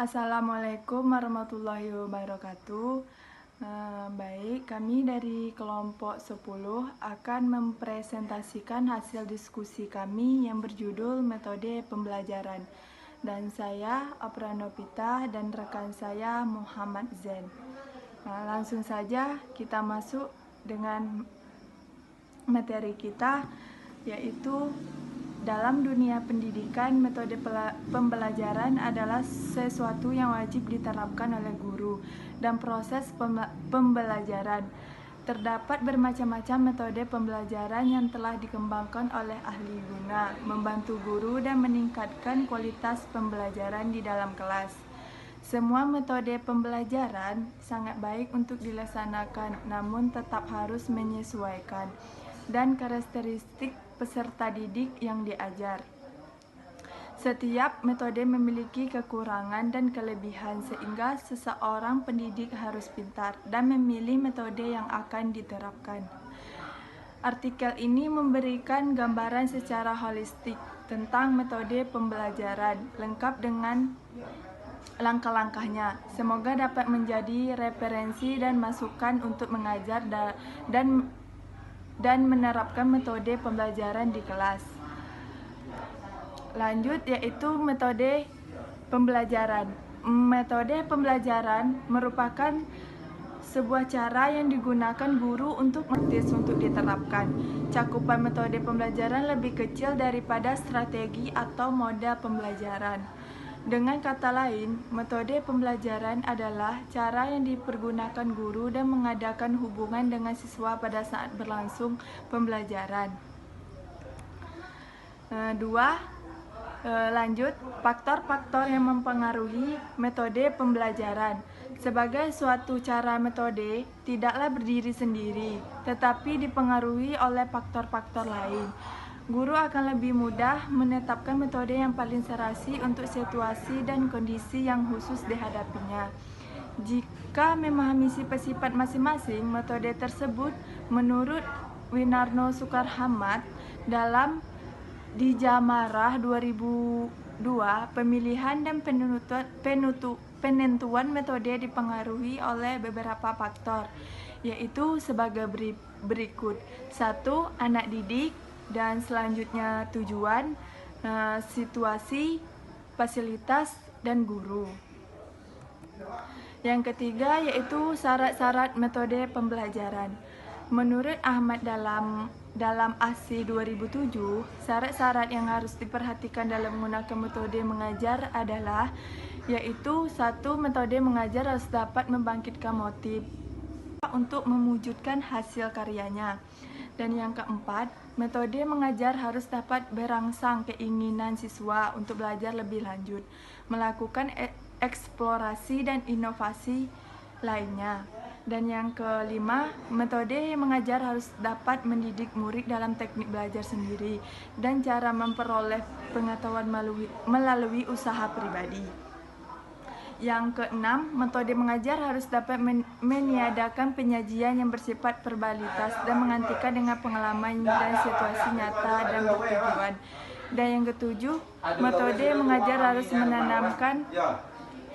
Assalamualaikum warahmatullahi wabarakatuh. Baik, kami dari kelompok 10 akan mempresentasikan hasil diskusi kami yang berjudul metode pembelajaran. Dan saya Apranopita dan rekan saya Muhammad Zen. Langsung saja kita masuk dengan materi kita, yaitu dalam dunia pendidikan, metode pembelajaran adalah sesuatu yang wajib diterapkan oleh guru, dan proses pembelajaran. Terdapat bermacam-macam metode pembelajaran yang telah dikembangkan oleh ahli guna, membantu guru dan meningkatkan kualitas pembelajaran di dalam kelas. Semua metode pembelajaran sangat baik untuk dilaksanakan, namun tetap harus menyesuaikan dan karakteristik peserta didik yang diajar. Setiap metode memiliki kekurangan dan kelebihan, sehingga seseorang pendidik harus pintar dan memilih metode yang akan diterapkan. Artikel ini memberikan gambaran secara holistik tentang metode pembelajaran, lengkap dengan langkah-langkahnya. Semoga dapat menjadi referensi dan masukan untuk mengajar dan menerapkan metode pembelajaran di kelas. Lanjut, yaitu metode pembelajaran. Metode pembelajaran merupakan sebuah cara yang digunakan guru untuk diterapkan. Cakupan metode pembelajaran lebih kecil daripada strategi atau moda pembelajaran. Dengan kata lain, metode pembelajaran adalah cara yang dipergunakan guru dan mengadakan hubungan dengan siswa pada saat berlangsung pembelajaran. Lanjut, faktor-faktor yang mempengaruhi metode pembelajaran. Sebagai suatu cara metode, tidaklah berdiri sendiri, tetapi dipengaruhi oleh faktor-faktor lain. Guru akan lebih mudah menetapkan metode yang paling serasi untuk situasi dan kondisi yang khusus dihadapinya. Jika memahami sifat-sifat masing-masing metode tersebut, menurut Winarno Soekarhamad dalam di Jamarah 2002, pemilihan dan penentuan metode dipengaruhi oleh beberapa faktor, yaitu sebagai berikut. 1. Anak didik, dan selanjutnya tujuan, situasi, fasilitas, dan guru. Yang ketiga yaitu syarat-syarat metode pembelajaran. Menurut Ahmad dalam ASI 2007, syarat-syarat yang harus diperhatikan dalam menggunakan metode mengajar adalah, yaitu 1. Metode mengajar harus dapat membangkitkan motif untuk mewujudkan hasil karyanya. Dan yang keempat, metode mengajar harus dapat merangsang keinginan siswa untuk belajar lebih lanjut, melakukan eksplorasi dan inovasi lainnya. Dan yang kelima, metode mengajar harus dapat mendidik murid dalam teknik belajar sendiri dan cara memperoleh pengetahuan melalui usaha pribadi. Yang keenam, metode mengajar harus dapat meniadakan penyajian yang bersifat verbalitas dan menggantikan dengan pengalaman dan situasi nyata dan bertujuan. Dan yang ketujuh, metode mengajar harus menanamkan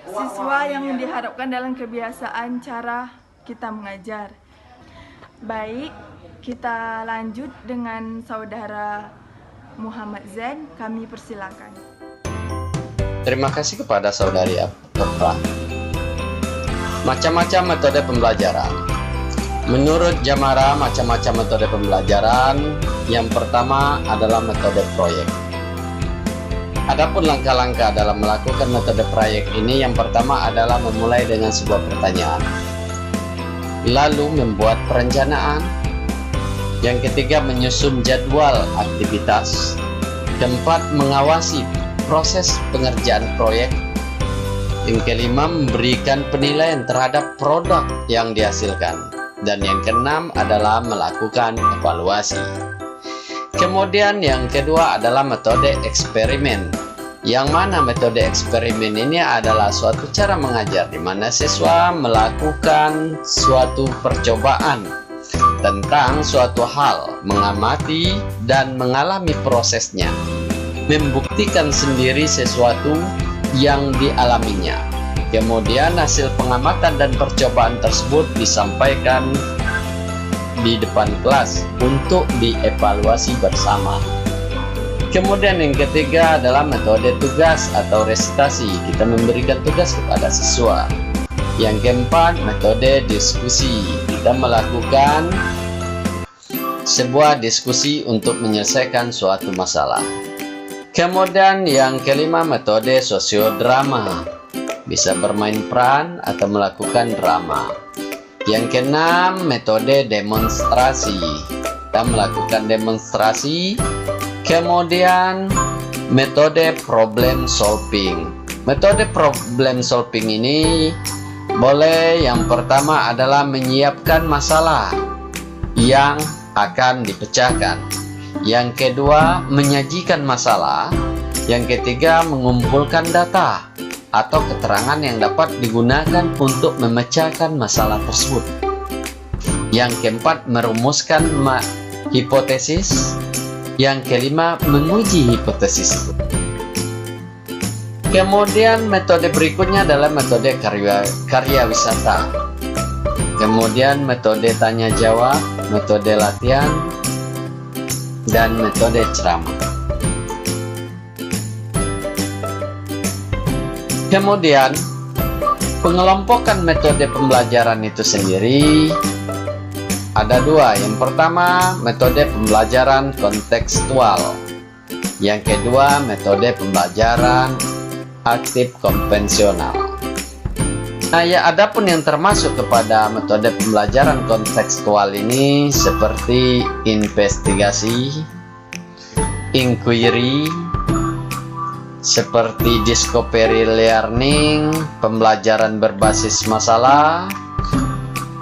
siswa yang diharapkan dalam kebiasaan cara kita mengajar. Baik, kita lanjut dengan saudara Muhammad Zen, kami persilakan. Terima kasih kepada saudari Apra. Macam-macam metode pembelajaran. Menurut Jamarah, macam-macam metode pembelajaran. Yang pertama adalah metode proyek. Adapun langkah-langkah dalam melakukan metode proyek ini, yang pertama adalah memulai dengan sebuah pertanyaan, lalu membuat perencanaan. Yang ketiga, menyusun jadwal aktivitas. Keempat, mengawasi proses pengerjaan proyek. Yang kelima, memberikan penilaian terhadap produk yang dihasilkan. Dan yang keenam adalah melakukan evaluasi. Kemudian yang kedua adalah metode eksperimen. Yang mana metode eksperimen ini adalah suatu cara mengajar di mana siswa melakukan suatu percobaan tentang suatu hal, mengamati dan mengalami prosesnya, membuktikan sendiri sesuatu yang dialaminya. Kemudian hasil pengamatan dan percobaan tersebut disampaikan di depan kelas untuk dievaluasi bersama. Kemudian yang ketiga adalah metode tugas atau resitasi. Kita memberikan tugas kepada siswa. Yang keempat, metode diskusi. Kita melakukan sebuah diskusi untuk menyelesaikan suatu masalah. Kemudian yang kelima, metode sosiodrama. Bisa bermain peran atau melakukan drama. Yang keenam, metode demonstrasi. Kita melakukan demonstrasi. Kemudian metode problem solving. Metode problem solving ini boleh yang pertama adalah menyiapkan masalah yang akan dipecahkan. Yang kedua, menyajikan masalah. Yang ketiga, mengumpulkan data atau keterangan yang dapat digunakan untuk memecahkan masalah tersebut. Yang keempat, merumuskan hipotesis. Yang kelima, menguji hipotesis. Kemudian metode berikutnya adalah metode karya wisata. Kemudian metode tanya jawab, metode latihan, dan metode ceramah. Kemudian pengelompokan metode pembelajaran itu sendiri ada dua. Yang pertama, metode pembelajaran kontekstual. Yang kedua, metode pembelajaran aktif konvensional. Nah, ya, adapun yang termasuk kepada metode pembelajaran kontekstual ini seperti investigasi, inquiry, seperti discovery learning, pembelajaran berbasis masalah,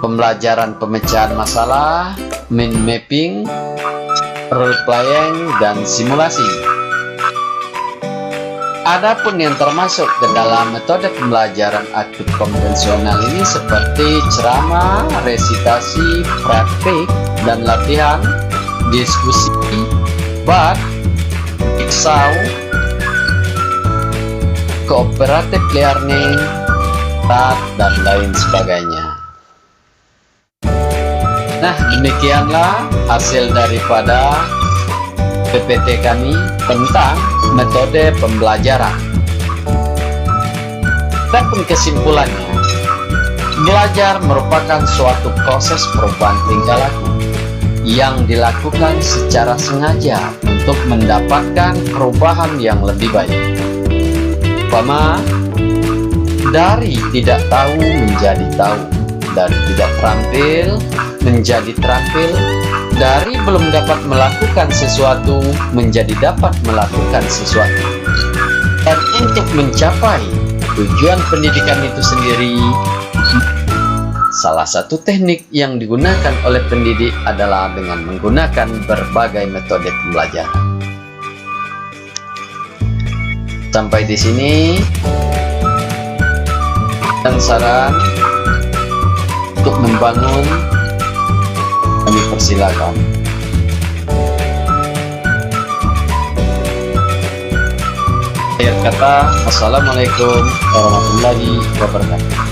pembelajaran pemecahan masalah, mind mapping, role playing, dan simulasi. Adapun yang termasuk ke dalam metode pembelajaran aktif konvensional ini seperti ceramah, resitasi, praktik, dan latihan, diskusi, debat, jigsaw, cooperative learning, dan lain sebagainya. Nah, demikianlah hasil daripada PPT kami tentang metode pembelajaran. Adapun kesimpulannya, belajar merupakan suatu proses perubahan tingkah laku yang dilakukan secara sengaja untuk mendapatkan perubahan yang lebih baik. Umpama, dari tidak tahu menjadi tahu, dari tidak terampil menjadi terampil, dari belum dapat melakukan sesuatu menjadi dapat melakukan sesuatu. Dan untuk mencapai tujuan pendidikan itu sendiri, salah satu teknik yang digunakan oleh pendidik adalah dengan menggunakan berbagai metode pembelajaran. Sampai di sini dan saran untuk membangun kami persilakan. Akhir kata, Assalamualaikum warahmatullahi wabarakatuh.